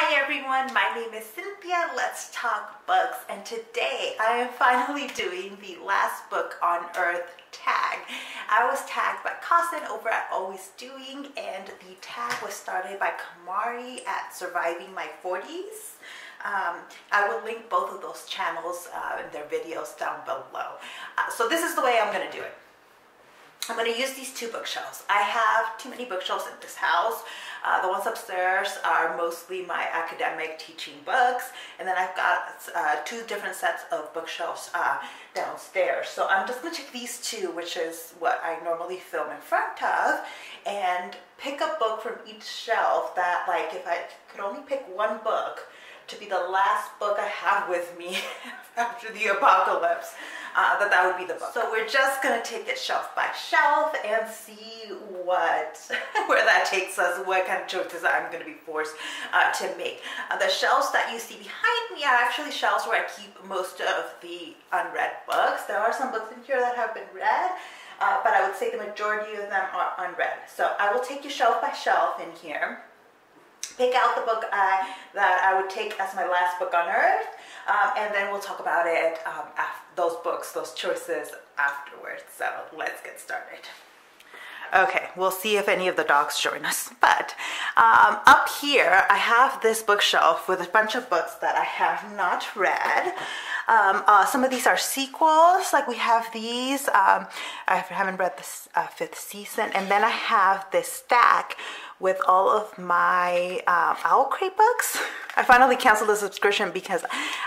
Hi everyone, my name is Cynthia. Let's talk books, and today I am finally doing the last book on Earth tag. I was tagged by Austen over at Always Doing, and the tag was started by Kamari at Surviving My 40s. I will link both of those channels and their videos down below. So this is the way I'm going to do it. I'm going to use these two bookshelves. I have too many bookshelves in this house. The ones upstairs are mostly my academic teaching books, and then I've got two different sets of bookshelves downstairs. So I'm just going to take these two, which is what I normally film in front of, and pick a book from each shelf that, like, if I could only pick one book to be the last book I have with me after the apocalypse, that would be the book. So we're just gonna take it shelf by shelf and see where that takes us, what kind of choices I'm gonna be forced to make. The shelves that you see behind me are actually shelves where I keep most of the unread books. There are some books in here that have been read, but I would say the majority of them are unread. So I will take you shelf by shelf in here, pick out the book that I would take as my last book on Earth, and then we'll talk about it, those books, those choices afterwards. So let's get started. Okay, we'll see if any of the dogs join us. But up here, I have this bookshelf with a bunch of books that I have not read. Some of these are sequels, like we have these. I haven't read this 5th season. And then I have this stack with all of my Owl Crate books. I finally canceled the subscription because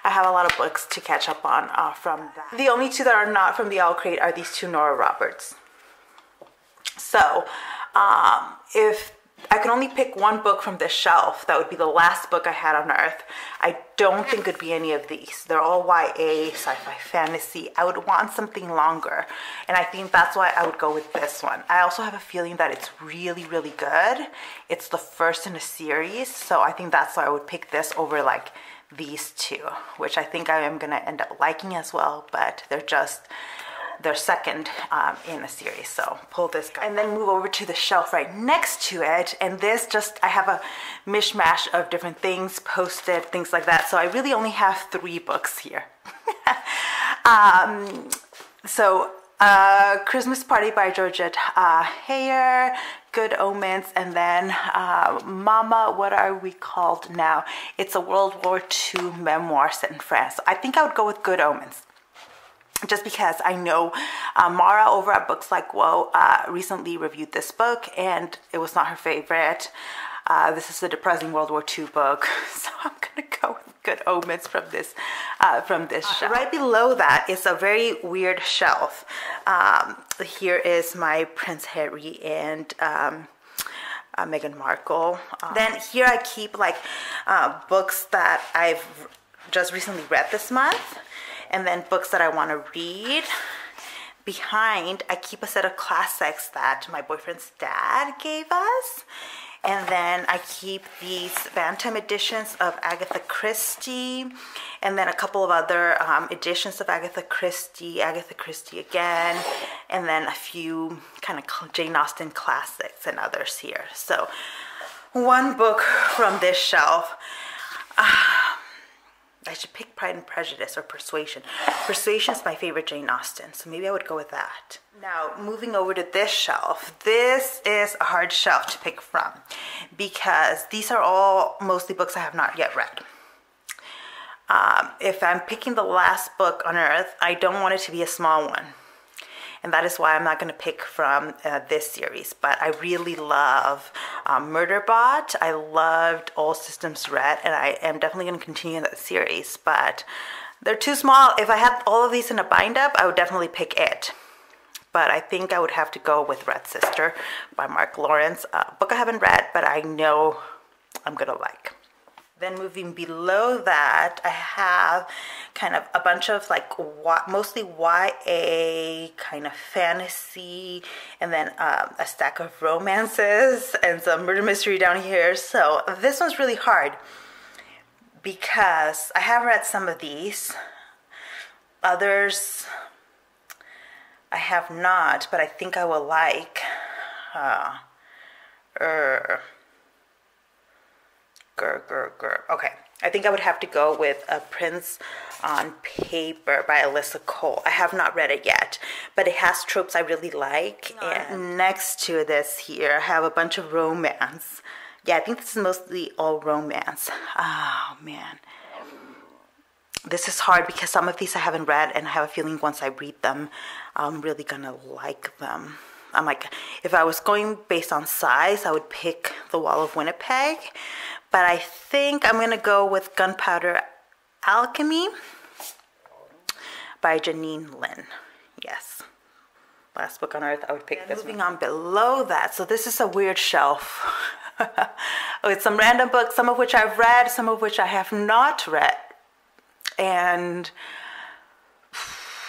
I have a lot of books to catch up on from that. The only two that are not from the Owl Crate are these two Nora Roberts. So if I could only pick one book from this shelf that would be the last book I had on Earth, I don't think it'd be any of these. They're all YA, sci-fi, fantasy. I would want something longer, and I think that's why I would go with this one. I also have a feeling that it's really, really good. It's the first in a series, so I think that's why I would pick this over like these two, which I think I am gonna end up liking as well, but they're second in a series. So pull this guy and then move over to the shelf right next to it, and this I have a mishmash of different things posted, things like that, so I really only have 3 books here. Christmas Party by Georgette Heyer, Good Omens, and then Mama, What Are We Called Now? It's a World War II memoir set in France. So I think I would go with Good Omens, just because I know Mara over at Books Like Whoa recently reviewed this book, and it was not her favorite. This is a depressing World War II book, so I'm gonna go with Good Omens from this shelf. Right below that is a very weird shelf. Here is my Prince Harry and Meghan Markle. Then here I keep like books that I've just recently read this month, and then books that I want to read. Behind, I keep a set of classics that my boyfriend's dad gave us. And then I keep these Bantam editions of Agatha Christie, and then a couple of other editions of Agatha Christie again, and then a few kind of Jane Austen classics and others here. So one book from this shelf. I should pick Pride and Prejudice or Persuasion. Persuasion is my favorite Jane Austen, so maybe I would go with that. Now, moving over to this shelf. This is a hard shelf to pick from because these are all mostly books I have not yet read. If I'm picking the last book on Earth, I don't want it to be a small one. And that is why I'm not going to pick from this series. But I really love Murderbot. I loved All Systems Red, and I am definitely going to continue that series. But they're too small. If I had all of these in a bind-up, I would definitely pick it. But I think I would have to go with Red Sister by Mark Lawrence. A book I haven't read, but I know I'm going to like. Then moving below that, I have kind of a bunch of like mostly YA kind of fantasy, and then a stack of romances and some murder mystery down here. So this one's really hard because I have read some of these. Others I have not, but I think I will like. Okay, I think I would have to go with A Prince on Paper by Alyssa Cole. I have not read it yet, but it has tropes I really like. And next to this here, I have a bunch of romance. Yeah, I think this is mostly all romance. Oh, man. This is hard because some of these I haven't read, and I have a feeling once I read them, I'm really gonna like them. I'm like, if I was going based on size, I would pick The Wall of Winnipeg, but I think I'm gonna go with Gunpowder Alchemy by Jeannie Lynn. Yes. Last book on earth, I would pick this one. Moving on below that, so this is a weird shelf. With some random books, some of which I've read, some of which I have not read. And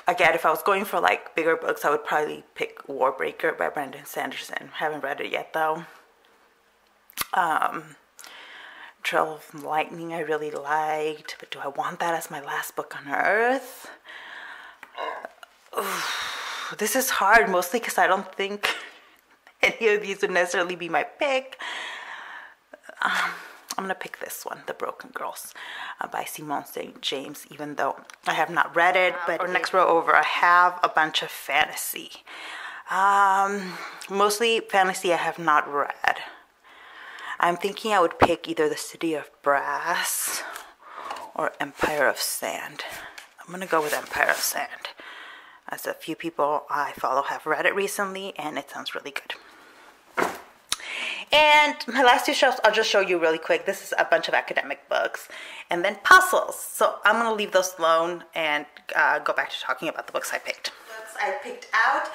again, if I was going for like bigger books, I would probably pick Warbreaker by Brandon Sanderson. Haven't read it yet though. Trail of Lightning I really liked, but do I want that as my last book on earth? This is hard, mostly because I don't think any of these would necessarily be my pick. I'm gonna pick this one, The Broken Girls by Simone St. James, even though I have not read it. But next row over, I have a bunch of fantasy. Mostly fantasy I have not read. I'm thinking I would pick either The City of Brass or Empire of Sand. I'm gonna go with Empire of Sand, as a few people I follow have read it recently, and it sounds really good. And my last two shelves, I'll just show you really quick. This is a bunch of academic books and then puzzles. So I'm going to leave those alone and go back to talking about the books I picked. Books I picked out.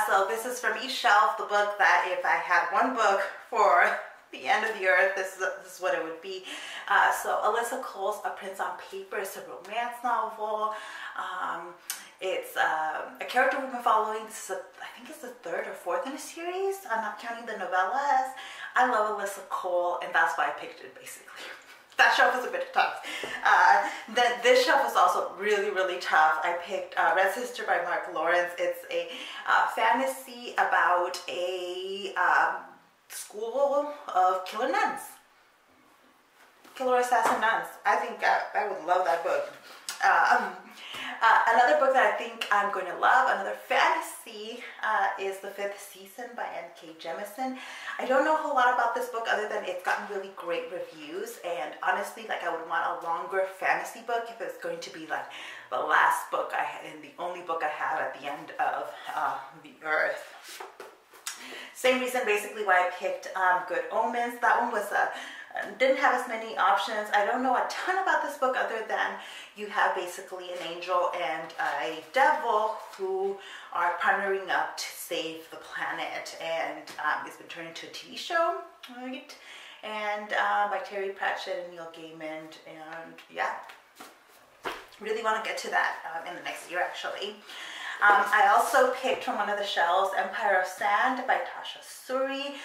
So this is from each shelf, the book that if I had one book for the end of the earth, this is what it would be. So Alyssa Cole's A Prince on Paper is a romance novel. It's a character we've been following. This is I think it's the third or fourth in a series. I'm not counting the novellas. I love Alyssa Cole, and that's why I picked it, basically. That shelf was a bit tough. This shelf was also really, really tough. I picked Red Sister by Mark Lawrence. It's a fantasy about a school of killer nuns. Killer assassin nuns. I think I would love that book. Another book that I think I'm going to love, another fantasy, is The Fifth Season by N.K. Jemisin. I don't know a whole lot about this book other than it's gotten really great reviews, and honestly, like, I would want a longer fantasy book if it's going to be like the last book I had and the only book I have at the end of the earth. Same reason basically why I picked Good Omens. That one was didn't have as many options. I don't know a ton about this book other than you have basically an angel and a devil who are partnering up to save the planet, and it's been turned into a TV show, right? And by Terry Pratchett and Neil Gaiman, and yeah, really want to get to that in the next year actually. I also picked from one of the shelves Empire of Sand by Tasha Suri.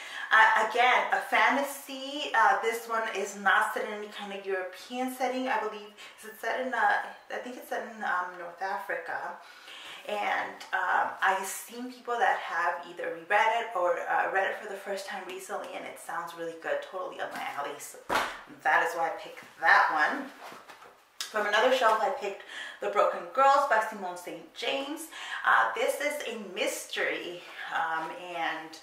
Again, a fantasy. This one is not set in any kind of European setting. I believe it's set in, I think it's set in North Africa. And I've seen people that have either reread it or read it for the first time recently, and it sounds really good, totally up my alley. So that is why I picked that one. From another shelf, I picked The Broken Girls by Simone St. James. This is a mystery and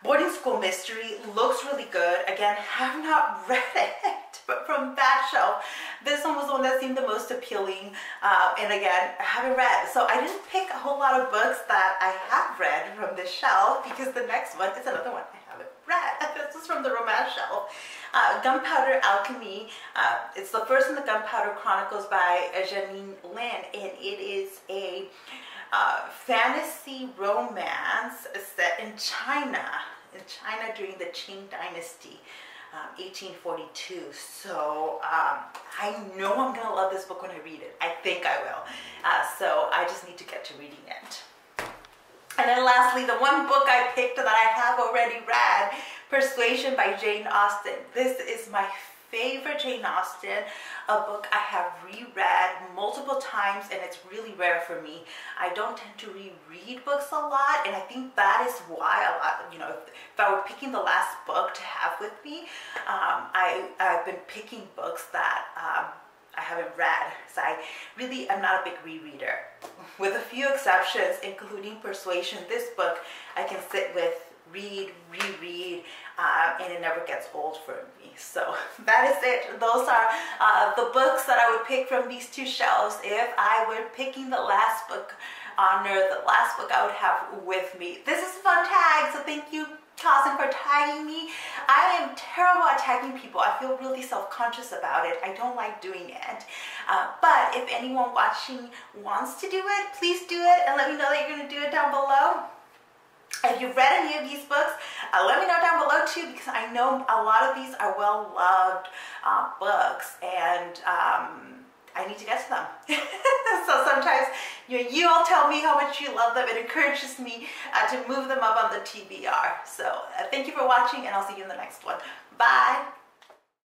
boarding school mystery. Looks really good. Again, have not read it, but from that shelf, this one was the one that seemed the most appealing. And again, I haven't read. So I didn't pick a whole lot of books that I have read from this shelf because the next one is another one I haven't read. This is from the romance shelf. Gunpowder Alchemy. It's the first in the Gunpowder Chronicles by Jeannie Lynn, and it is a fantasy romance set in China during the Qing Dynasty, 1842. So I know I'm gonna love this book when I read it. I think I will. So I just need to get to reading it. And then lastly, the one book I picked that I have already read, Persuasion by Jane Austen. This is my favorite Jane Austen, a book I have reread multiple times, and it's really rare for me. I don't tend to reread books a lot, and I think that is why a lot, you know, if I were picking the last book to have with me, I've been picking books that I haven't read, so I really am not a big rereader. With a few exceptions, including Persuasion, this book I can sit with, read, reread, and it never gets old for me. So that is it. Those are the books that I would pick from these two shelves if I were picking the last book on Earth, the last book I would have with me. This is a fun tag, so thank you, Tasha, for tagging me. I am terrible at tagging people. I feel really self-conscious about it. I don't like doing it. But if anyone watching wants to do it, please do it, and let me know that you're going to do it down below. If you've read any of these books, let me know down below too, because I know a lot of these are well-loved books, and I need to get to them. So sometimes you all tell me how much you love them. It encourages me to move them up on the TBR. So thank you for watching, and I'll see you in the next one. Bye!